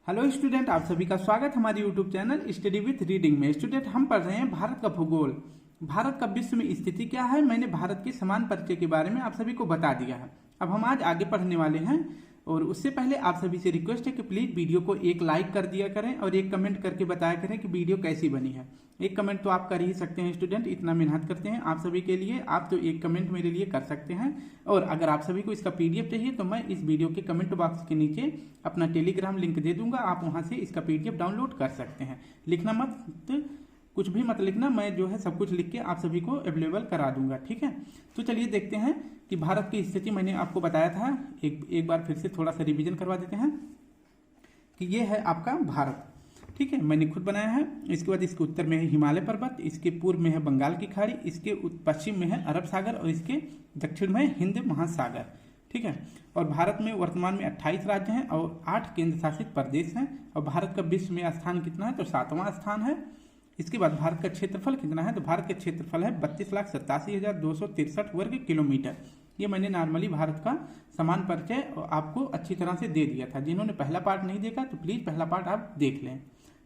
Hello student, आप सभी का स्वागत हमारे YouTube channel study with reading में। स्टूडेंट, हम पढ़ रहे हैं भारत का भूगोल। भारत का विश्व में स्थिति क्या है, मैंने भारत के समान परिचय के बारे में आप सभी को बता दिया है। अब हम आज आगे पढ़ने वाले हैं और उससे पहले आप सभी से रिक्वेस्ट है कि प्लीज वीडियो को एक लाइक कर दिया करें और एक कमेंट करके बताया करें कि वीडियो कैसी बनी है। एक कमेंट तो आप कर ही सकते हैं स्टूडेंट, इतना मेहनत करते हैं आप सभी के लिए, आप तो एक कमेंट मेरे लिए कर सकते हैं। और अगर आप सभी को इसका पीडीएफ चाहिए तो मैं इस वीडियो के कमेंट बॉक्स के नीचे अपना टेलीग्राम लिंक दे दूंगा, आप वहां से इसका पीडीएफ डाउनलोड कर सकते हैं। लिखना मत, कुछ भी मत लिखना, मैं जो है सब कुछ लिख के आप सभी को अवेलेबल करा दूंगा। ठीक है, तो चलिए देखते हैं कि भारत की स्थिति मैंने आपको बताया था। एक बार फिर से थोड़ा सा रिवीजन करवा देते हैं कि ये है आपका भारत। ठीक है, मैंने खुद बनाया है। इसके बाद इसके उत्तर में है हिमालय पर्वत, इसके पूर्व में है बंगाल की खाड़ी, इसके पश्चिम में है अरब सागर और इसके दक्षिण में है हिंद महासागर। ठीक है, और भारत में वर्तमान में 28 राज्य हैं और 8 केंद्र शासित प्रदेश हैं। और भारत का विश्व में स्थान कितना है, तो 7वां स्थान है। इसके बाद भारत का क्षेत्रफल कितना है, तो भारत का क्षेत्रफल है 32,87,263 वर्ग किलोमीटर। ये मैंने नॉर्मली भारत का समान परिचय आपको अच्छी तरह से दे दिया था। जिन्होंने पहला पार्ट नहीं देखा तो प्लीज पहला पार्ट आप देख लें।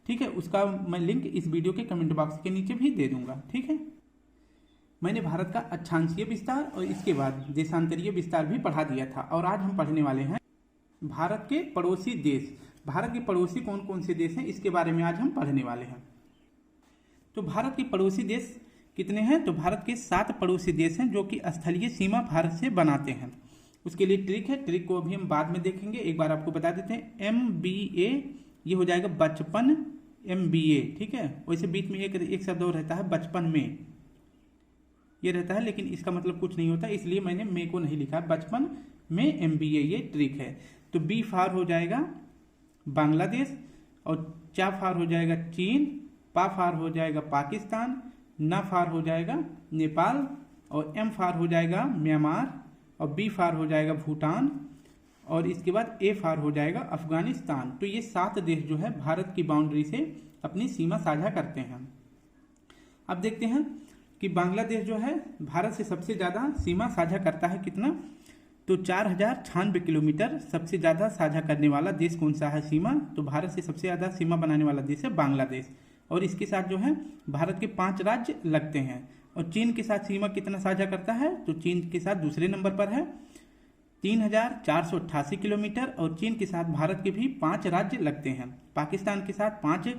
ठीक है, उसका मैं लिंक इस वीडियो के कमेंट बॉक्स के नीचे भी दे दूंगा। ठीक है, मैंने भारत का अक्षांशीय विस्तार और इसके बाद देशांतरीय विस्तार भी पढ़ा दिया था। और आज हम पढ़ने वाले हैं भारत के पड़ोसी देश। भारत के पड़ोसी कौन कौन से देश हैं, इसके बारे में आज हम पढ़ने वाले हैं। तो भारत के पड़ोसी देश कितने हैं, तो भारत के 7 पड़ोसी देश हैं जो कि स्थलीय सीमा भारत से बनाते हैं। उसके लिए ट्रिक है, ट्रिक को अभी हम बाद में देखेंगे। एक बार आपको बता देते हैं, MBA ये हो जाएगा बचपन MBA। ठीक है, वैसे बीच में एक शब्द और रहता है बचपन में, ये रहता है लेकिन इसका मतलब कुछ नहीं होता, इसलिए मैंने मे को नहीं लिखा, बचपन में MBA, ये ट्रिक है। तो बी फार हो जाएगा बांग्लादेश, और चा फार हो जाएगा चीन, पा फार हो जाएगा पाकिस्तान, ना फार हो जाएगा नेपाल, और एम फार हो जाएगा म्यांमार, और बी फार हो जाएगा भूटान, और इसके बाद ए फार हो जाएगा अफगानिस्तान। तो ये 7 देश जो है भारत की बाउंड्री से अपनी सीमा साझा करते हैं। अब देखते हैं कि बांग्लादेश जो है भारत से सबसे ज्यादा सीमा साझा करता है कितना, तो 4096 किलोमीटर सबसे ज्यादा साझा करने वाला देश कौन सा है सीमा, तो भारत से सबसे ज्यादा सीमा बनाने वाला देश है बांग्लादेश। और इसके साथ जो है भारत के 5 राज्य लगते हैं। और चीन के साथ सीमा कितना साझा करता है, तो चीन के साथ दूसरे नंबर पर है 3488 किलोमीटर, और चीन के साथ भारत के भी 5 राज्य लगते हैं। पाकिस्तान के साथ 5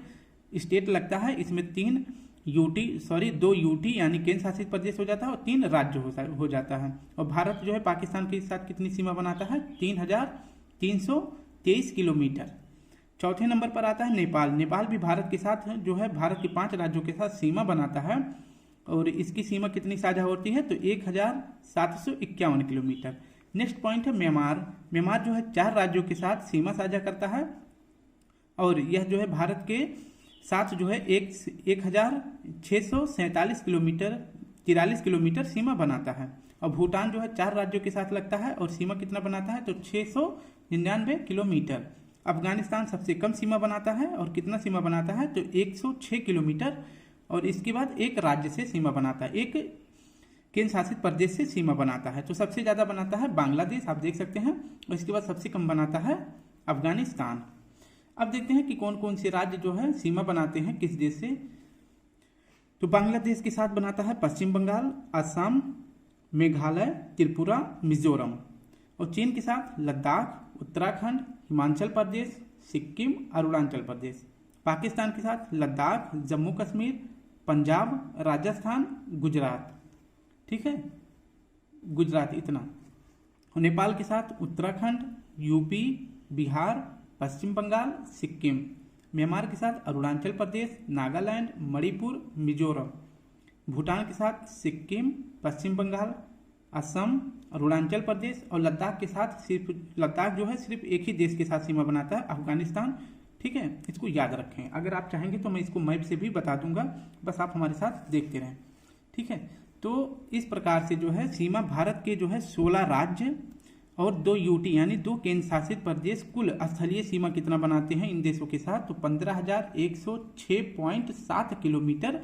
स्टेट लगता है, इसमें 2 यूटी यानी केंद्र शासित प्रदेश हो जाता है और 3 राज्य हो जाता है। और भारत जो है पाकिस्तान के साथ कितनी सीमा बनाता है, 3323 किलोमीटर। चौथे नंबर पर आता है नेपाल। नेपाल भी भारत के साथ जो है भारत के 5 राज्यों के साथ सीमा बनाता है, और इसकी सीमा कितनी साझा होती है, तो 1751 किलोमीटर। नेक्स्ट पॉइंट है म्यांमार। म्यांमार जो है 4 राज्यों के साथ सीमा साझा करता है, और यह जो है भारत के साथ जो है 1647 किलोमीटर 43 किलोमीटर सीमा बनाता है। और भूटान जो है 4 राज्यों के साथ लगता है और सीमा कितना बनाता है, तो 699 किलोमीटर। अफगानिस्तान सबसे कम सीमा बनाता है और कितना सीमा बनाता है, तो 106 किलोमीटर। और इसके बाद एक राज्य से सीमा बनाता है, एक केंद्र शासित प्रदेश से सीमा बनाता है। तो सबसे ज्यादा बनाता है बांग्लादेश, आप देख सकते हैं, और इसके बाद सबसे कम बनाता है अफगानिस्तान। अब देखते हैं कि कौन कौन से राज्य जो है सीमा बनाते हैं किस देश से। तो बांग्लादेश के साथ बनाता है पश्चिम बंगाल, असम, मेघालय, त्रिपुरा, मिजोरम। और चीन के साथ लद्दाख, उत्तराखंड, हिमाचल प्रदेश, सिक्किम, अरुणाचल प्रदेश। पाकिस्तान के साथ लद्दाख, जम्मू कश्मीर, पंजाब, राजस्थान, गुजरात। ठीक है, गुजरात इतना। और नेपाल के साथ उत्तराखंड, यूपी, बिहार, पश्चिम बंगाल, सिक्किम। म्यांमार के साथ अरुणाचल प्रदेश, नागालैंड, मणिपुर, मिजोरम। भूटान के साथ सिक्किम, पश्चिम बंगाल, असम, अरुणाचल प्रदेश। और लद्दाख के साथ सिर्फ लद्दाख जो है सिर्फ एक ही देश के साथ सीमा बनाता है, अफगानिस्तान। ठीक है, इसको याद रखें। अगर आप चाहेंगे तो मैं इसको मैप से भी बता दूंगा, बस आप हमारे साथ देखते रहें। ठीक है, तो इस प्रकार से जो है सीमा भारत के जो है 16 राज्य और 2 यूटी यानी 2 केंद्र शासित प्रदेश कुल स्थलीय सीमा कितना बनाते हैं इन देशों के साथ, तो 15,106.7 किलोमीटर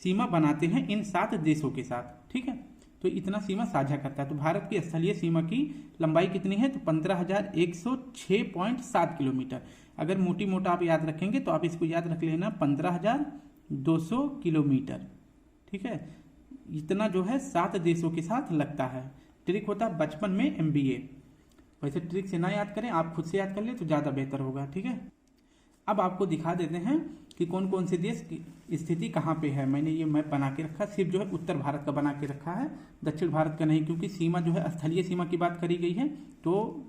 सीमा बनाते हैं इन 7 देशों के साथ। ठीक है, तो इतना सीमा साझा करता है। तो भारत की स्थलीय सीमा की लंबाई कितनी है, तो 15,106.7 किलोमीटर। अगर मोटी मोटा आप याद रखेंगे तो आप इसको याद रख लेना 15,200 किलोमीटर। ठीक है, इतना जो है 7 देशों के साथ लगता है। ट्रिक होता है बचपन में MBA, वैसे ट्रिक से ना याद करें, आप खुद से याद कर ले तो ज़्यादा बेहतर होगा। ठीक है, अब आपको दिखा देते हैं कि कौन कौन से देश की स्थिति कहाँ पे है। मैंने ये मैप बना के रखा, सिर्फ जो है उत्तर भारत का बना के रखा है, दक्षिण भारत का नहीं, क्योंकि सीमा जो है स्थलीय सीमा की बात करी गई है, तो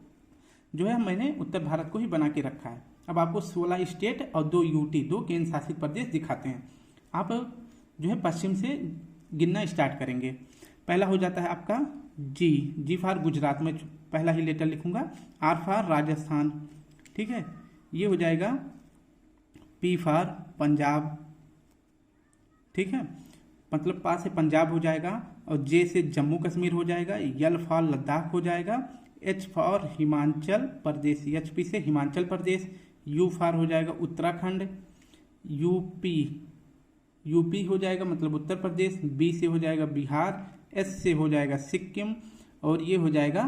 जो है मैंने उत्तर भारत को ही बना के रखा है। अब आपको 16 स्टेट और 2 UT 2 केंद्र शासित प्रदेश दिखाते हैं। आप जो है पश्चिम से गिनना स्टार्ट करेंगे। पहला हो जाता है आपका जी फॉर गुजरात, में पहला ही लेटर लिखूंगा। R फॉर राजस्थान, ठीक है, ये हो जाएगा P फॉर पंजाब, ठीक है, मतलब पा से पंजाब हो जाएगा, और J से जम्मू कश्मीर हो जाएगा, L फॉर लद्दाख हो जाएगा, H for Himachal Pradesh, HP से हिमाचल प्रदेश, U फॉर हो जाएगा उत्तराखंड, यूपी हो जाएगा मतलब उत्तर प्रदेश, B से हो जाएगा बिहार, S से हो जाएगा सिक्किम, और ये हो जाएगा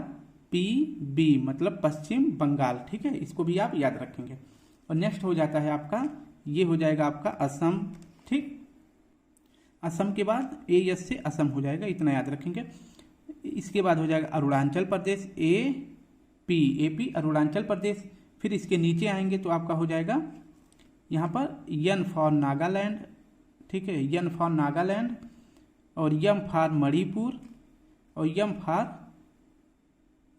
PB मतलब पश्चिम बंगाल। ठीक है, इसको भी आप याद रखेंगे। और नेक्स्ट हो जाता है आपका, ये हो जाएगा आपका असम। ठीक, असम के बाद AS से असम हो जाएगा, इतना याद रखेंगे। इसके बाद हो जाएगा अरुणाचल प्रदेश, AP अरुणाचल प्रदेश। फिर इसके नीचे आएंगे तो आपका हो जाएगा यहाँ पर N फॉर नागालैंड, ठीक है, N फॉर नागालैंड, और M फॉर मणिपुर, और M फॉर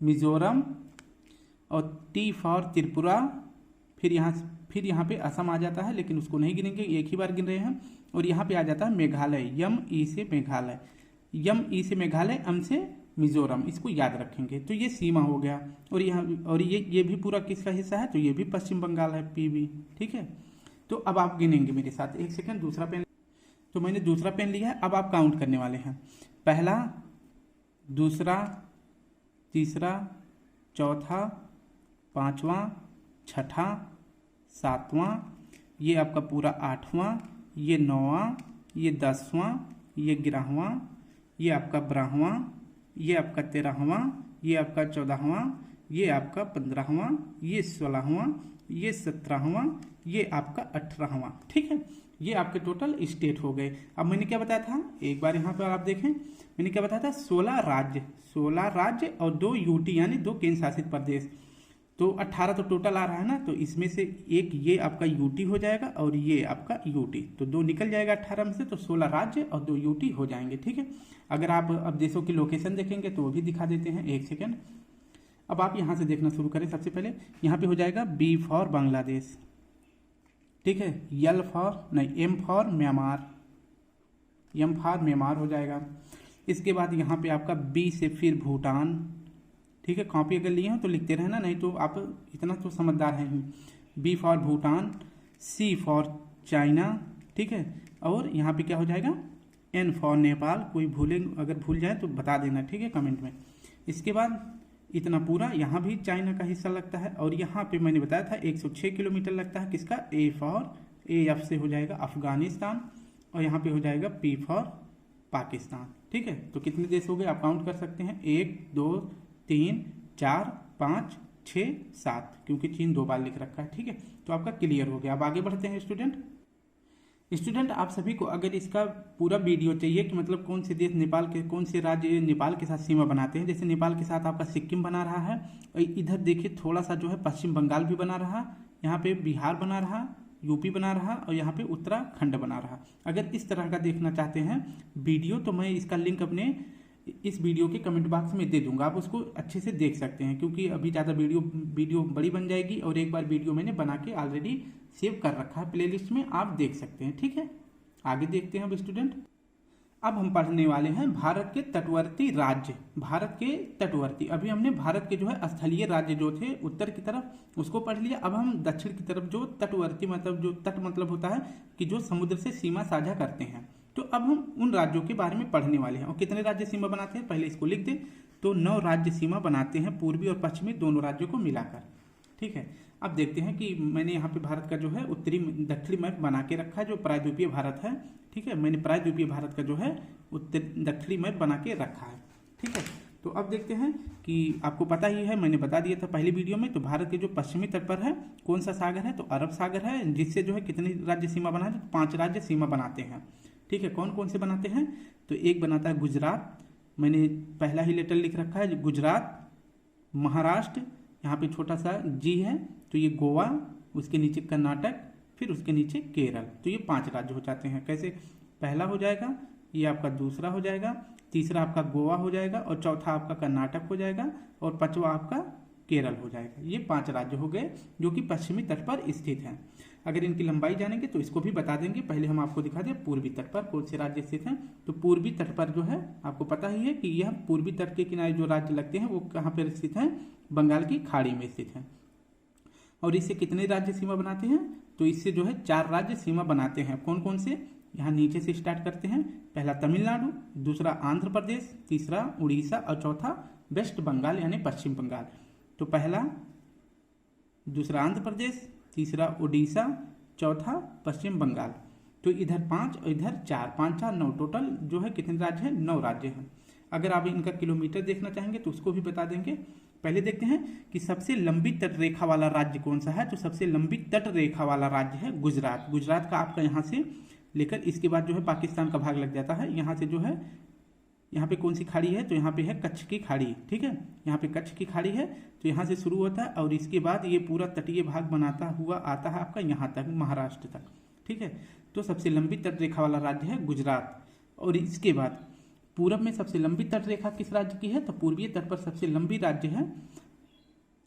मिजोरम, और T फॉर त्रिपुरा। फिर यहाँ पे असम आ जाता है, लेकिन उसको नहीं गिनेंगे, एक ही बार गिन रहे हैं। और यहाँ पे आ जाता है मेघालय, ME से मेघालय, ME से मेघालय, M से मिजोरम, इसको याद रखेंगे। तो ये सीमा हो गया। और ये भी पूरा किसका हिस्सा है, तो ये भी पश्चिम बंगाल है, PB। ठीक है, तो अब आप गिनेंगे मेरे साथ, एक सेकंड, दूसरा पेन। तो मैंने दूसरा पेन लिया है, अब आप काउंट करने वाले हैं। पहला, दूसरा, तीसरा, चौथा, पांचवा, छठा, सातवां, ये आपका पूरा 8वां, ये 9वां, ये 10वां, ये 11वां, ये आपका 12वां, ये आपका 13वां, ये आपका 14वां, ये आपका 15वां, ये 16वां, ये 17वां, ये आपका 18वां। ठीक है, ये आपके टोटल स्टेट हो गए। अब मैंने क्या बताया था, एक बार यहाँ पर आप देखें, मैंने क्या बताया था, 16 राज्य और 2 UT यानी 2 केंद्र शासित प्रदेश, तो 18 तो टोटल आ रहा है ना। तो इसमें से एक ये आपका UT हो जाएगा और ये आपका UT, तो 2 निकल जाएगा 18 में से, तो 16 राज्य और 2 UT हो जाएंगे। ठीक है, अगर आप अब देशों की लोकेशन देखेंगे तो वो भी दिखा देते हैं, एक सेकेंड। अब आप यहाँ से देखना शुरू करें। सबसे पहले यहाँ पे हो जाएगा B फॉर बांग्लादेश, ठीक है, M for Myanmar, M for Myanmar हो जाएगा। इसके बाद यहाँ पे आपका B से फिर भूटान। ठीक है, कॉपी अगर लिए हो तो लिखते रहना, नहीं तो आप इतना तो समझदार हैं ही। B for Bhutan, C for China, ठीक है, और यहाँ पे क्या हो जाएगा, N फॉर नेपाल। कोई अगर भूल जाए तो बता देना, ठीक है, कमेंट में। इसके बाद इतना पूरा यहाँ भी चाइना का हिस्सा लगता है, और यहाँ पे मैंने बताया था 106 किलोमीटर लगता है, किसका, AF से हो जाएगा अफगानिस्तान, और यहाँ पे हो जाएगा P फॉर पाकिस्तान। ठीक है, तो कितने देश हो गए आप काउंट कर सकते हैं, 1 2 3 4 5 6 7, क्योंकि चीन 2 बार लिख रखा है। ठीक है, तो आपका क्लियर हो गया। अब आगे बढ़ते हैं स्टूडेंट, आप सभी को अगर इसका पूरा वीडियो चाहिए कि मतलब कौन से देश नेपाल के, कौन से राज्य नेपाल के साथ सीमा बनाते हैं, जैसे नेपाल के साथ आपका सिक्किम बना रहा है, और इधर देखिए थोड़ा सा जो है पश्चिम बंगाल भी बना रहा, यहाँ पे बिहार बना रहा, UP बना रहा, और यहाँ पे उत्तराखंड बना रहा। अगर इस तरह का देखना चाहते हैं वीडियो तो मैं इसका लिंक अपने इस वीडियो के कमेंट बॉक्स में दे दूंगा, आप उसको अच्छे से देख सकते हैं, क्योंकि अभी ज़्यादा वीडियो बड़ी बन जाएगी, और एक बार वीडियो मैंने बना के ऑलरेडी सेव कर रखा है प्लेलिस्ट में, आप देख सकते हैं। ठीक है, आगे देखते हैं अब स्टूडेंट। अब हम पढ़ने वाले हैं भारत के तटवर्ती राज्य। भारत के तटवर्ती, अभी हमने भारत के जो है स्थलीय राज्य जो थे उत्तर की तरफ उसको पढ़ लिया। अब हम दक्षिण की तरफ जो तटवर्ती, मतलब जो तट मतलब होता है कि जो समुद्र से सीमा साझा करते हैं, तो अब हम उन राज्यों के बारे में पढ़ने वाले हैं। और कितने राज्य सीमा बनाते हैं, पहले इसको लिख दें, तो 9 राज्य सीमा बनाते हैं, पूर्वी और पश्चिमी दोनों राज्यों को मिलाकर। ठीक है, अब देखते हैं कि मैंने यहाँ पे भारत का जो है उत्तरी दक्षिणी मैप बना के रखा है, जो प्रायद्वीपीय भारत है। ठीक है, मैंने प्रायद्वीपीय भारत का जो है उत्तर दक्षिणी मैप बना के रखा है। ठीक है, तो अब देखते हैं कि आपको पता ही है, मैंने बता दिया था पहली वीडियो में, तो भारत के जो पश्चिमी तट पर है कौन सा सागर है, तो अरब सागर है, जिससे जो है कितनी राज्य सीमा बना है, तो 5 राज्य सीमा बनाते हैं। ठीक है, कौन कौन से बनाते हैं, तो एक बनाता है गुजरात, मैंने पहला ही लेटर लिख रखा है गुजरात, महाराष्ट्र, यहाँ पे छोटा सा जी है, तो ये गोवा, उसके नीचे कर्नाटक, फिर उसके नीचे केरल। तो ये 5 राज्य हो जाते हैं। कैसे, पहला हो जाएगा, ये आपका दूसरा हो जाएगा, तीसरा आपका गोवा हो जाएगा, और चौथा आपका कर्नाटक हो जाएगा, और 5वां आपका केरल हो जाएगा। ये 5 राज्य हो गए जो कि पश्चिमी तट पर स्थित हैं। अगर इनकी लंबाई जानेंगे तो इसको भी बता देंगे। पहले हम आपको दिखा दें पूर्वी तट पर कौन से राज्य स्थित हैं। तो पूर्वी तट पर जो है आपको पता ही है कि यह पूर्वी तट के किनारे जो राज्य लगते हैं वो कहाँ पर स्थित हैं, बंगाल की खाड़ी में स्थित हैं। और इससे कितने राज्य सीमा बनाते हैं, तो इससे जो है 4 राज्य सीमा बनाते हैं। कौन कौन से, यहाँ नीचे से स्टार्ट करते हैं। पहला तमिलनाडु, दूसरा आंध्र प्रदेश, तीसरा उड़ीसा, और चौथा वेस्ट बंगाल यानी पश्चिम बंगाल। तो पहला, दूसरा आंध्र प्रदेश, तीसरा उड़ीसा, चौथा पश्चिम बंगाल। तो इधर 5 और इधर 4, 5 4 9, टोटल जो है कितने राज्य हैं, 9 राज्य हैं। अगर आप इनका किलोमीटर देखना चाहेंगे तो उसको भी बता देंगे। पहले देखते हैं कि सबसे लंबी तट रेखा वाला राज्य कौन सा है। तो सबसे लंबी तट रेखा वाला राज्य है गुजरात। गुजरात का आपका यहाँ से लेकर इसके बाद जो है पाकिस्तान का भाग लग जाता है। यहाँ से जो है, यहाँ पे कौन सी खाड़ी है, तो यहाँ पे है कच्छ की खाड़ी। ठीक है, यहाँ पे कच्छ की खाड़ी है, तो यहाँ से शुरू होता है और इसके बाद ये पूरा तटीय भाग बनाता हुआ आता है आपका यहाँ तक, महाराष्ट्र तक। ठीक है, तो सबसे लंबी तट रेखा वाला राज्य है गुजरात। और इसके बाद पूरब में सबसे लंबी तट रेखा किस राज्य की है, तो पूर्वीय तट पर सबसे लंबी राज्य है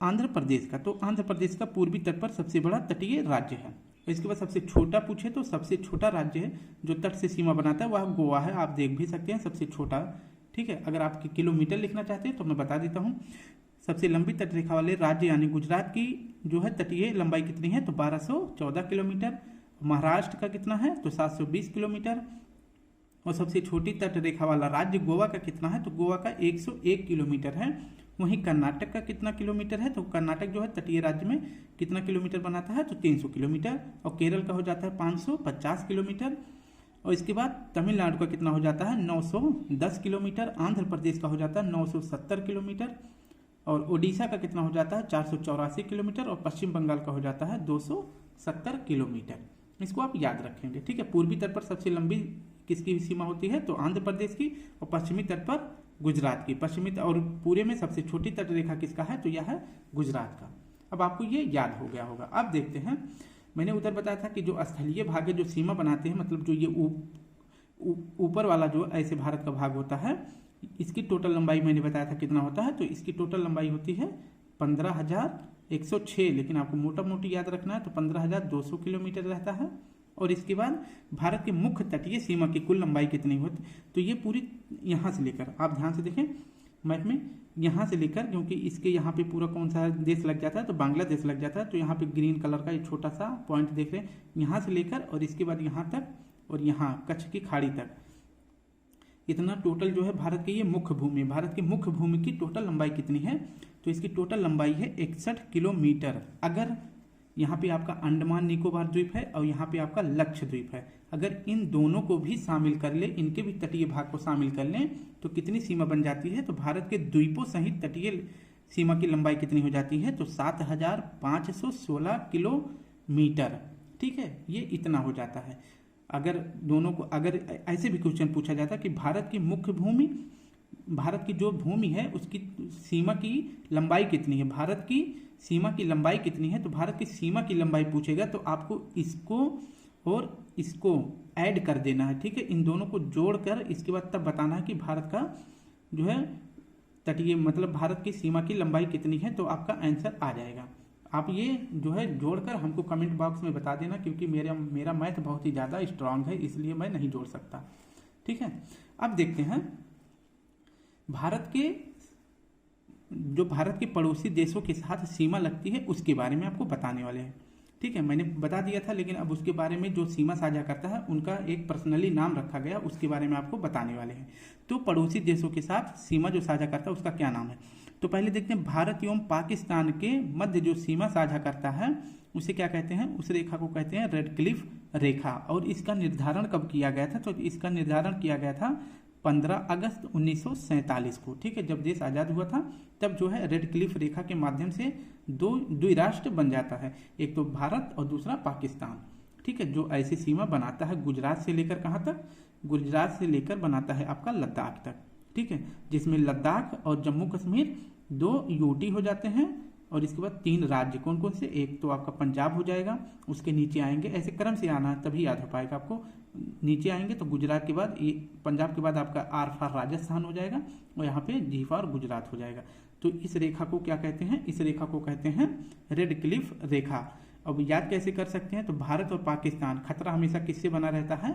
आंध्र प्रदेश का। तो आंध्र प्रदेश का पूर्वी तट पर सबसे बड़ा तटीय राज्य है। इसके बाद सबसे छोटा पूछे तो सबसे छोटा राज्य है जो तट से सीमा बनाता है वह गोवा है। आप देख भी सकते हैं सबसे छोटा। ठीक है, अगर आप किलोमीटर लिखना चाहते हैं तो मैं बता देता हूँ। सबसे लंबी तट रेखा वाले राज्य यानी गुजरात की जो है तटीय लंबाई कितनी है, तो 1214 किलोमीटर। महाराष्ट्र का कितना है, तो 720 किलोमीटर। और सबसे छोटी तट रेखा वाला राज्य गोवा का कितना है, तो गोवा का 101 किलोमीटर है। वहीं कर्नाटक का कितना किलोमीटर है, तो कर्नाटक जो है तटीय राज्य में कितना किलोमीटर बनाता है, तो 300 किलोमीटर। और केरल का हो जाता है 550 किलोमीटर। और इसके बाद तमिलनाडु का कितना हो जाता है, 910 किलोमीटर। आंध्र प्रदेश का हो जाता है 970 किलोमीटर। और उड़ीसा का कितना हो जाता है, 484 किलोमीटर। और पश्चिम बंगाल का हो जाता है 270 किलोमीटर। इसको आप याद रखेंगे। ठीक है, पूर्वी तट पर सबसे लंबी किसकी सीमा होती है, तो आंध्र प्रदेश की। और पश्चिमी तट पर गुजरात की। पश्चिमी और पूरे में सबसे छोटी तट रेखा किसका है, तो यह है गुजरात का। अब आपको ये याद हो गया होगा। अब देखते हैं, मैंने उधर बताया था कि जो स्थलीय भाग है जो सीमा बनाते हैं, मतलब जो ये ऊपर वाला जो ऐसे भारत का भाग होता है, इसकी टोटल लंबाई मैंने बताया था कितना होता है, तो इसकी टोटल लंबाई होती है 15,106। लेकिन आपको मोटा मोटी याद रखना है, तो 15,200 किलोमीटर रहता है। और इसके बाद भारत के मुख्य तटीय सीमा की कुल लंबाई कितनी होती, तो ये पूरी यहाँ से लेकर, आप ध्यान से देखें मैप में, यहाँ से लेकर, क्योंकि इसके यहाँ पे पूरा कौन सा देश लग जाता है, तो बांग्लादेश लग जाता है। तो यहाँ पे ग्रीन कलर का ये छोटा सा पॉइंट देख रहे हैं, यहाँ से लेकर और इसके बाद यहाँ तक और यहाँ कच्छ की खाड़ी तक, इतना टोटल जो है भारत की ये मुख्य भूमि। भारत की मुख्य भूमि की टोटल लंबाई कितनी है, तो इसकी टोटल लंबाई है 61 किलोमीटर। अगर यहाँ पे आपका अंडमान निकोबार द्वीप है और यहाँ पे आपका लक्षद्वीप है, अगर इन दोनों को भी शामिल कर ले, इनके भी तटीय भाग को शामिल कर लें, तो कितनी सीमा बन जाती है, तो भारत के द्वीपों सहित तटीय सीमा की लंबाई कितनी हो जाती है, तो 7,516 किलोमीटर। ठीक है, ये इतना हो जाता है। अगर दोनों को, अगर ऐसे भी क्वेश्चन पूछा जाता कि भारत की मुख्य भूमि, भारत की जो भूमि है उसकी सीमा की लंबाई कितनी है, भारत की सीमा की लंबाई कितनी है, तो भारत की सीमा की लंबाई पूछेगा तो आपको इसको और इसको ऐड कर देना है। ठीक है, इन दोनों को जोड़कर इसके बाद तब बताना है कि भारत का जो है तटीय, मतलब भारत की सीमा की लंबाई कितनी है, तो आपका आंसर आ जाएगा। आप ये जो है जोड़कर हमको कमेंट बॉक्स में बता देना, क्योंकि मेरा मैथ बहुत ही ज़्यादा स्ट्रांग है, इसलिए मैं नहीं जोड़ सकता। ठीक है, अब देखते हैं भारत के जो भारत के पड़ोसी देशों के साथ सीमा लगती है उसके बारे में आपको बताने वाले हैं। ठीक है, मैंने बता दिया था, लेकिन अब उसके बारे में जो सीमा साझा करता है उनका एक पर्सनली नाम रखा गया, उसके बारे में आपको बताने वाले हैं। तो पड़ोसी देशों के साथ सीमा जो साझा करता है उसका क्या नाम है, तो पहले देखते हैं भारत एवं पाकिस्तान के मध्य जो सीमा साझा करता है उसे क्या कहते हैं, उस रेखा को कहते हैं रेड क्लिफ रेखा। और इसका निर्धारण कब किया गया था, तो इसका निर्धारण किया गया था 15 अगस्त 1947 को, ठीक है, जब देश आज़ाद हुआ था तब जो है रेड क्लिफ रेखा के माध्यम से दो द्विराष्ट्र बन जाता है, एक तो भारत और दूसरा पाकिस्तान, ठीक है, जो ऐसी सीमा बनाता है गुजरात से लेकर कहाँ तक, गुजरात से लेकर बनाता है आपका लद्दाख तक, ठीक है, जिसमें लद्दाख और जम्मू कश्मीर 2 यूटी हो जाते हैं। और इसके बाद 3 राज्य कौन कौन से, एक तो आपका पंजाब हो जाएगा, उसके नीचे आएंगे, ऐसे क्रम से आना है तभी याद हो पाएगा आपको, नीचे आएंगे तो गुजरात के बाद ये पंजाब के बाद आपका आर फॉर राजस्थान हो जाएगा और यहाँ पे जी फॉर गुजरात हो जाएगा। तो इस रेखा को क्या कहते हैं, इस रेखा को कहते हैं रेड क्लिफ रेखा। अब याद कैसे कर सकते हैं, तो भारत और पाकिस्तान, खतरा हमेशा किससे बना रहता है,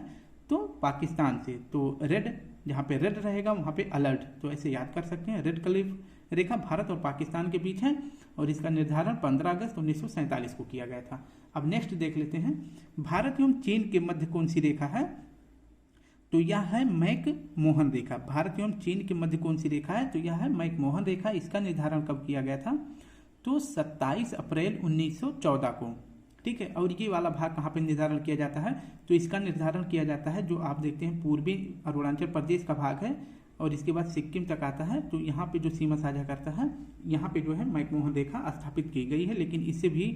तो पाकिस्तान से, तो रेड, जहाँ पे रेड रहेगा वहाँ पे अलर्ट, तो ऐसे याद कर सकते हैं। रेड क्लिफ रेखा भारत और पाकिस्तान के बीच है और इसका निर्धारण 15 अगस्त 1947 को किया गया था। अब नेक्स्ट देख लेते हैं, भारत एवं चीन के मध्य कौन सी रेखा है, तो यह है मैक मोहन रेखा। भारत एवं चीन के मध्य कौन सी रेखा है, तो यह है मैक मोहन रेखा। इसका निर्धारण कब किया गया था, तो 27 अप्रैल 1914 को, ठीक है। और ये वाला भाग कहाँ पे निर्धारण किया जाता है, तो इसका निर्धारण किया जाता है जो आप देखते हैं पूर्वी अरुणाचल प्रदेश का भाग है और इसके बाद सिक्किम तक आता है, तो यहाँ पे जो सीमा साझा करता है यहाँ पे जो है मैकमोहन रेखा स्थापित की गई है। लेकिन इससे भी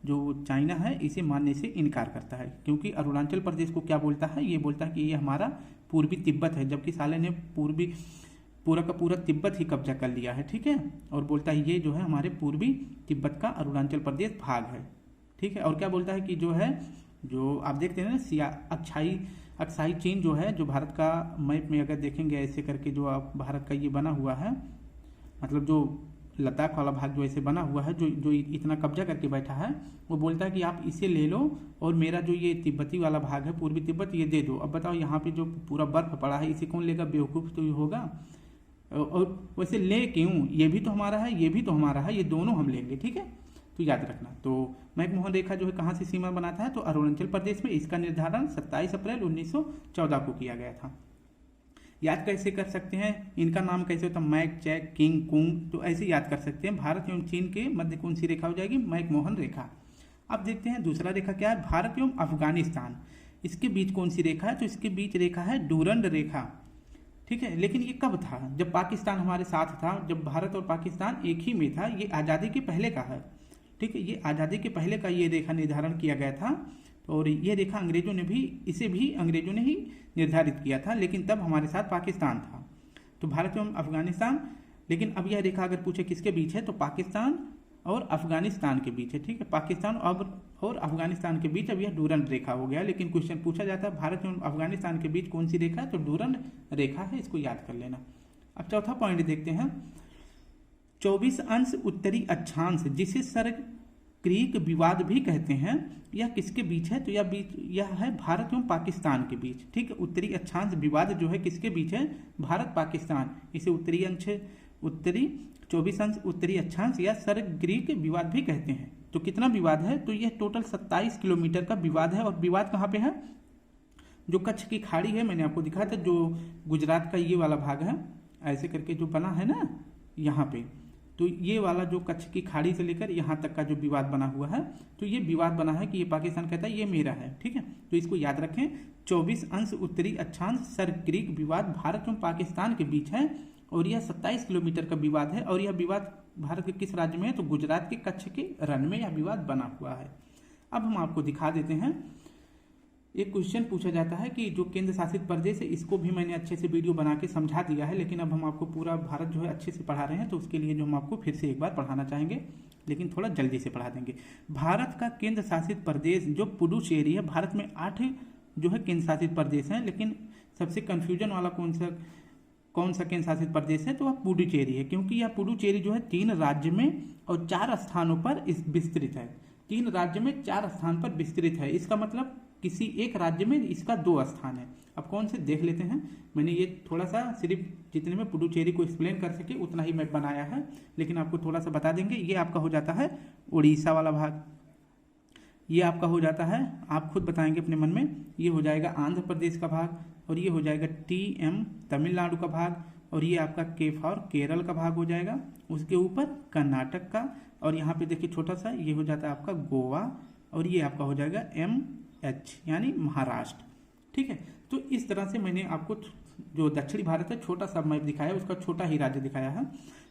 जो चाइना है इसे मानने से इनकार करता है, क्योंकि अरुणाचल प्रदेश को क्या बोलता है, ये बोलता है कि ये हमारा पूर्वी तिब्बत है, जबकि साले ने पूरा का पूरा तिब्बत ही कब्जा कर लिया है, ठीक है, और बोलता है ये जो है हमारे पूर्वी तिब्बत का अरुणाचल प्रदेश भाग है, ठीक है। और क्या बोलता है कि जो है, जो आप देखते हैं ना अक्साई चीन जो है, जो भारत का मैप में अगर देखेंगे ऐसे करके जो आप भारत का ये बना हुआ है, मतलब जो लद्दाख वाला भाग जो ऐसे बना हुआ है, जो इतना कब्जा करके बैठा है, वो बोलता है कि आप इसे ले लो और मेरा जो ये तिब्बती वाला भाग है, पूर्वी तिब्बत, ये दे दो। अब बताओ यहाँ पे जो पूरा बर्फ पड़ा है इसे कौन लेगा, बेवकूफ़ तो ये होगा। और वैसे ले क्यों, ये भी तो हमारा है, ये भी तो हमारा है, ये दोनों हम लेंगे, ठीक है, तो याद रखना। तो मैकमोहन रेखा जो है कहाँ से सीमा बनाता है, तो अरुणाचल प्रदेश में। इसका निर्धारण 27 अप्रैल 1914 को किया गया था। याद कैसे कर सकते हैं, इनका नाम कैसे होता है, मैक, चैक, किंग, कुंग, तो ऐसे याद कर सकते हैं। भारत एवं चीन के मध्य कौन सी रेखा हो जाएगी, मैकमोहन रेखा। अब देखते हैं दूसरा रेखा क्या है, भारत एवं अफगानिस्तान, इसके बीच कौन सी रेखा है, तो इसके बीच रेखा है डूरंड रेखा, ठीक है। लेकिन ये कब था, जब पाकिस्तान हमारे साथ था, जब भारत और पाकिस्तान एक ही में था, ये आज़ादी के पहले का है, ठीक है, ये आज़ादी के पहले का ये रेखा निर्धारण किया गया था। और ये रेखा इसे भी अंग्रेजों ने ही निर्धारित किया था, लेकिन तब हमारे साथ पाकिस्तान था, तो भारत एवं अफगानिस्तान। लेकिन अब यह रेखा अगर पूछे किसके बीच है, तो पाकिस्तान और अफगानिस्तान के बीच है, ठीक है, पाकिस्तान और अफगानिस्तान के बीच अब यह डूरंड रेखा हो गया। लेकिन क्वेश्चन पूछा जाता है भारत एवं अफगानिस्तान के बीच कौन सी रेखा है, तो डूरंड रेखा है, इसको याद कर लेना। अब चौथा पॉइंट देखते हैं, 24 अंश उत्तरी अक्षांश, जिसे सर्ग क्रीक विवाद भी कहते हैं, यह किसके बीच है, तो यह है भारत एवं पाकिस्तान के बीच, ठीक है। उत्तरी अक्षांश विवाद जो है किसके बीच है, भारत पाकिस्तान, इसे उत्तरी 24 अंश उत्तरी अक्षांश या सर्ग ग्रीक विवाद भी कहते हैं। तो कितना विवाद है, तो यह टोटल 27 किलोमीटर का विवाद है। और विवाद कहाँ पे है, जो कच्छ की खाड़ी है, मैंने आपको दिखाया था, जो गुजरात का ये वाला भाग है, ऐसे करके जो बना है ना यहाँ पे, तो ये वाला जो कच्छ की खाड़ी से लेकर यहाँ तक का जो विवाद बना हुआ है, तो ये विवाद बना है कि ये पाकिस्तान कहता है ये मेरा है, ठीक है। तो इसको याद रखें, 24 अंश उत्तरी अक्षांश सर्ग क्रीक विवाद भारत एवं पाकिस्तान के बीच है और यह 27 किलोमीटर का विवाद है। और यह विवाद भारत के किस राज्य में है, तो गुजरात के कच्छ के रण में यह विवाद बना हुआ है। अब हम आपको दिखा देते हैं, एक क्वेश्चन पूछा जाता है कि जो केंद्र शासित प्रदेश है, इसको भी मैंने अच्छे से वीडियो बना के समझा दिया है, लेकिन अब हम आपको पूरा भारत जो है अच्छे से पढ़ा रहे हैं, तो उसके लिए जो हम आपको फिर से एक बार पढ़ाना चाहेंगे, लेकिन थोड़ा जल्दी से पढ़ा देंगे। भारत का केंद्र शासित प्रदेश जो पुडुचेरी है, भारत में 8 जो है केंद्र शासित प्रदेश हैं, लेकिन सबसे कन्फ्यूजन वाला कौन सा केंद्र शासित प्रदेश है, तो वह पुडुचेरी है, क्योंकि यह पुडुचेरी जो है 3 राज्य में और 4 स्थानों पर विस्तृत है। 3 राज्य में 4 स्थान पर विस्तृत है, इसका मतलब किसी एक राज्य में इसका 2 स्थान है। अब कौन से देख लेते हैं, मैंने ये थोड़ा सा सिर्फ जितने में पुडुचेरी को एक्सप्लेन कर सके उतना ही मैप बनाया है, लेकिन आपको थोड़ा सा बता देंगे। ये आपका हो जाता है उड़ीसा वाला भाग, ये आपका हो जाता है, आप खुद बताएंगे अपने मन में, ये हो जाएगा आंध्र प्रदेश का भाग, और ये हो जाएगा TM तमिलनाडु का भाग, और ये आपका के फॉर केरल का भाग हो जाएगा, उसके ऊपर कर्नाटक का, और यहाँ पे देखिए छोटा सा ये हो जाता है आपका गोवा, और ये आपका हो जाएगा MH यानी महाराष्ट्र। ठीक है, तो इस तरह से मैंने आपको जो दक्षिणी भारत है छोटा सा मैप दिखाया, उसका छोटा ही राज्य दिखाया है।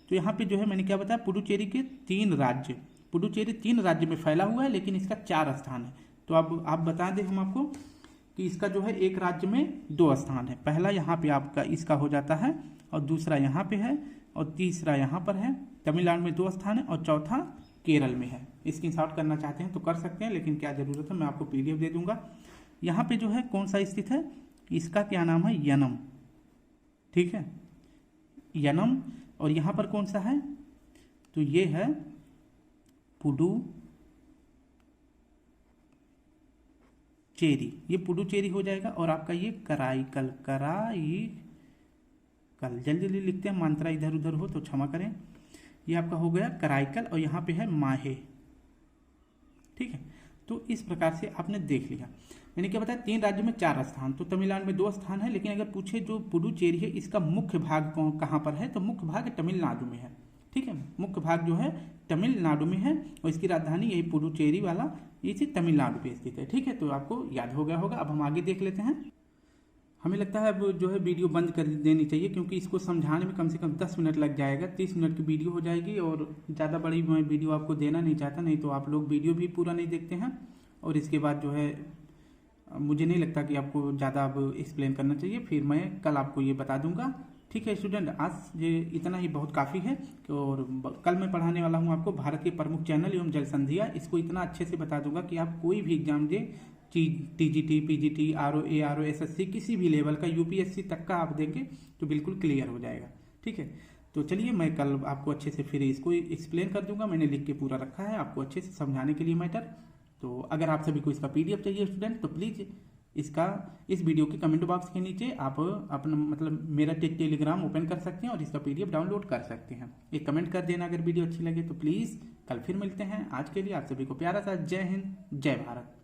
तो यहाँ पे जो है मैंने क्या बताया, पुडुचेरी के 3 राज्य, पुडुचेरी 3 राज्य में फैला हुआ है, लेकिन इसका 4 स्थान है। तो अब आप बता दें हम आपको कि इसका जो है एक राज्य में 2 स्थान है। पहला यहाँ पे आपका इसका हो जाता है, और दूसरा यहाँ पे है, और तीसरा यहाँ पर है। तमिलनाडु में 2 स्थान है, और चौथा केरल में है। स्क्रीनशॉट करना चाहते हैं तो कर सकते हैं, लेकिन क्या जरूरत है, मैं आपको PDF दे दूंगा। यहाँ पे जो है कौन सा स्थित है, इसका क्या नाम है, यनम। ठीक है, यनम। और यहाँ पर कौन सा है, तो ये है पुडुचेरी, ये पुडुचेरी हो जाएगा। और आपका ये कराईकल, कराईकल, जल्दी जल्दी लिखते हैं, मात्रा इधर उधर हो तो क्षमा करें। ये आपका हो गया कराईकल, और यहाँ पे है माहे। ठीक है, तो इस प्रकार से आपने देख लिया। मैंने क्या बताया, 3 राज्य में 4 स्थान, तो तमिलनाडु में 2 स्थान है। लेकिन अगर पूछे जो पुडुचेरी है इसका मुख्य भाग कहाँ पर है, तो मुख्य भाग तमिलनाडु में है। ठीक है, मुख्य भाग जो है तमिलनाडु में है, और इसकी राजधानी यही पुडुचेरी वाला इसी तमिलनाडु पे स्थित है। ठीक है, तो आपको याद हो गया होगा। अब हम आगे देख लेते हैं। हमें लगता है अब जो है वीडियो बंद कर देनी चाहिए, क्योंकि इसको समझाने में कम से कम 10 मिनट लग जाएगा। 30 मिनट की वीडियो हो जाएगी, और ज़्यादा बड़ी मैं वीडियो आपको देना नहीं चाहता, नहीं तो आप लोग वीडियो भी पूरा नहीं देखते हैं। और इसके बाद जो है मुझे नहीं लगता कि आपको ज़्यादा अब एक्सप्लेन करना चाहिए, फिर मैं कल आपको ये बता दूंगा। ठीक है स्टूडेंट, आज ये इतना ही बहुत काफ़ी है। और कल मैं पढ़ाने वाला हूँ आपको भारत के प्रमुख चैनल एवं जल संधियाँ। इसको इतना अच्छे से बता दूंगा कि आप कोई भी एग्जाम दे, TGT, PGT, RO, ARO, SSC, किसी भी लेवल का, UPSC तक का आप देंगे तो बिल्कुल क्लियर हो जाएगा। ठीक है, तो चलिए मैं कल आपको अच्छे से फिर इसको एक्सप्लेन कर दूंगा। मैंने लिख के पूरा रखा है आपको अच्छे से समझाने के लिए मैटर। तो अगर आप सभी को इसका PDF चाहिए स्टूडेंट, तो प्लीज़ इस वीडियो के कमेंट बॉक्स के नीचे आप अपना मतलब मेरा टेलीग्राम ओपन कर सकते हैं और इसका PDF डाउनलोड कर सकते हैं। एक कमेंट कर देना अगर वीडियो अच्छी लगे तो प्लीज़। कल फिर मिलते हैं। आज के लिए आप सभी को प्यारा सा जय हिंद, जय भारत।